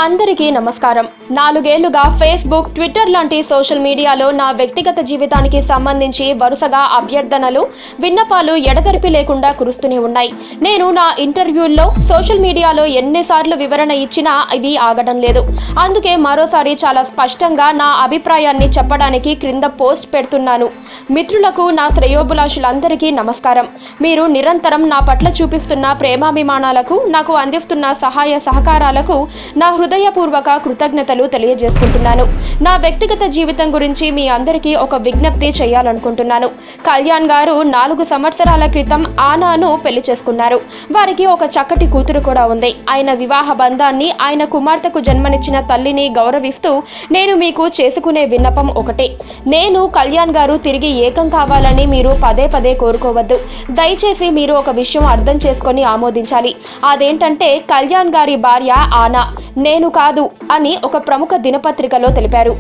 అందరికీ నమస్కారం. 4 ఏళ్లుగా ఫేస్బుక్, ట్విట్టర్ లాంటి సోషల్ మీడియాలో నా వ్యక్తిగత జీవితానికి సంబంధించి వరుసగా అభ్యర్థనలు, విన్నపాలు ఎడతెరిపి లేకుండా కురుస్తూనే ఉన్నాయి. నేను నా ఇంటర్వ్యూల్లో, సోషల్ మీడియాలో ఎన్నిసార్లు వివరణ ఇచ్చినా ఇవి ఆగడం లేదు. అందుకే మరోసారి చాలా స్పష్టంగా నా అభిప్రాయాన్ని చెప్పడానికి క్రింద పోస్ట్ పెడుతున్నాను. మిత్రులకు, నా శ్రేయోభిలాషులందరికీ నమస్కారం. మీరు నిరంతరం నా పట్ల చూపిస్తున్న ప్రేమాభిమానాలకు, నాకు అందిస్తున్న సహాయ సహకారాలకు నా హృదయపూర్వక కృతజ్ఞతలు తెలియజేసుకుంటున్నాను. నా వ్యక్తిగత జీవితం గురించి మీ అందరికీ ఒక విజ్ఞప్తి చేయాలనుకుంటున్నాను. కళ్యాణ్ గారు 4 సంవత్సరాల క్రితం ఆనాను పెళ్లి చేసుకున్నారు. వారికి ఒక చక్కటి కూతురు కూడా ఉంది. ఆయన వివాహ బంధాన్ని, ఆయన కుమార్తెకు జన్మనిచ్చిన తల్లిని గౌరవిస్తూ నేను మీకు చేసుకునే విన్నపం ఒకటే. నేను, కళ్యాణ్ గారు తిరిగి ఏకం కావాలని మీరు పదే పదే కోరుకోవద్దు. దయచేసి మీరు ఒక విషయం అర్థం చేసుకొని ఆమోదించాలి. అదేంటంటే కళ్యాణ్ గారి భార్య ఆనా, నేను కాదు అని ఒక ప్రముఖ దినపత్రికలో తెలిపారు.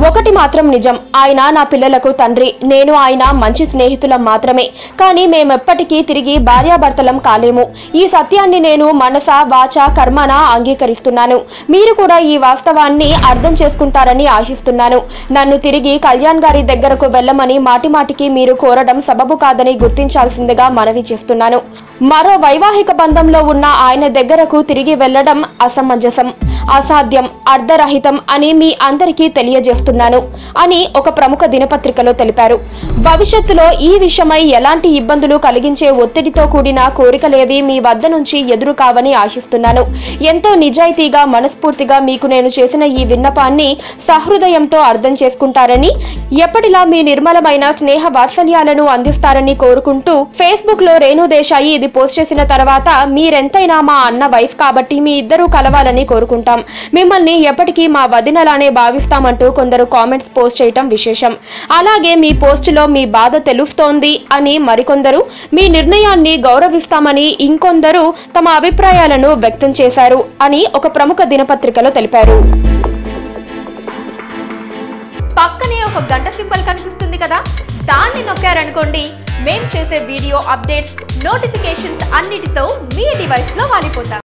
ఒకటి మాత్రం నిజం, ఆయన నా పిల్లలకు తండ్రి, నేను ఆయన మంచి స్నేహితులం మాత్రమే. కానీ మేమెప్పటికీ తిరిగి భార్యాభర్తలం కాలేము. ఈ సత్యాన్ని నేను మనస, వాచ, కర్మన అంగీకరిస్తున్నాను. మీరు కూడా ఈ వాస్తవాన్ని అర్థం చేసుకుంటారని ఆశిస్తున్నాను. నన్ను తిరిగి కళ్యాణ్ గారి దగ్గరకు వెళ్ళమని మాటిమాటికి మీరు కోరడం సబబు కాదని గుర్తించాల్సిందిగా మనవి చేస్తున్నాను. మరో వైవాహిక బంధంలో ఉన్న ఆయన దగ్గరకు తిరిగి వెళ్లడం అసమంజసం, అసాధ్యం, అర్ధరహితం అని మీ అందరికీ తెలియజేస్తున్నాను అని ఒక ప్రముఖ దినపత్రికలో తెలిపారు. భవిష్యత్తులో ఈ విషయమై ఎలాంటి ఇబ్బందులు కలిగించే ఒత్తిడితో కూడిన కోరికలేవి మీ వద్ద నుంచి ఎదురు కావని ఆశిస్తున్నాను. ఎంతో నిజాయితీగా, మనస్ఫూర్తిగా మీకు నేను చేసిన ఈ విన్నపాన్ని సహృదయంతో అర్థం చేసుకుంటారని, ఎప్పటిలా మీ నిర్మలమైన స్నేహ వాత్సల్యాలను అందిస్తారని కోరుకుంటూ, ఫేస్బుక్ లో రేణు దేశాయి ఇది పోస్ట్ చేసిన తర్వాత మీరెంతైనా మా అన్న వైఫ్ కాబట్టి మీ ఇద్దరూ కలవాలని కోరుకుంటాం. మిమ్మల్ని ఎప్పటికీ మా వదినలానే భావిస్తామంటూ కొందరు కామెంట్స్ పోస్ట్ చేయటం విశేషం. అలాగే మీ పోస్టులో మీ బాధ తెలుస్తోంది అని మరికొందరు, మీ నిర్ణయాన్ని గౌరవిస్తామని ఇంకొందరు తమ అభిప్రాయాలను వ్యక్తం చేశారు అని ఒక ప్రముఖ దినపత్రికలో తెలిపారు. పక్కనే ఒక గంట సింబల్ కనిపిస్తుంది కదా, దాన్ని నొక్కారనుకోండి, మేం చేసే వీడియో అప్డేట్స్, నోటిఫికేషన్స్ అన్నిటితో మీ డివైస్ లో వాలిపోతాం.